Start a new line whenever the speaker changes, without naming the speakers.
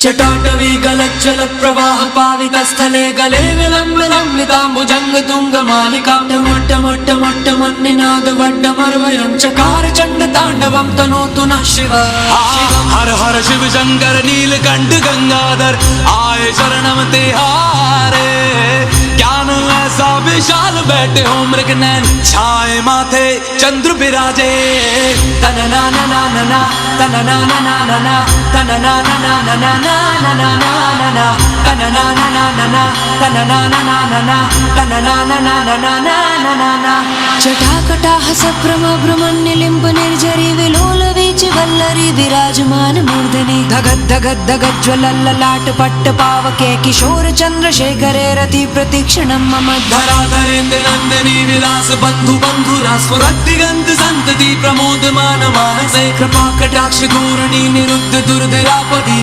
चटाटवी गलज्जल प्रवाह पावितस्थले गले विलम्बिताम्बुजंग तुंग मालिका टमट्टमट्टमट्टमन्निनाद वड्डमर्वयं चकार चंड तांडवं तनोतु नः शिव।
हर हर शिव शंकर नीलकंठ गंगाधर आए शरणम तिहारे। ज्ञान ऐसा विशाल बैठे हो मृगनयन छाए माथे चंद्र विराजे।
तनना ना ना ना ना तनना ना ना ना ना तनना ना ना ना ना ना ना ना ना तनना ना ना ना ना तनना ना ना ना ना तनना ना ना ना ना ना ना ना। जटाकटाह सप्रमभ्रमण्यलिम्ब निर्झरी विलोल वीच वल्लरी विराजमान मूर्धनि धगद धगद धगद ज्वलल्ललाट पट्ट पावके किशोर चंद्रशेखरे रति प्रतीक्षणं मम
धराधरेन्द्र नंदिनी विलास बंधु बंधुरा स्फुरद्दिगंत संतति प्रमोदमान मानसे। कृपा कटाक्ष धोरणी निरुद्ध दुर्धरापदि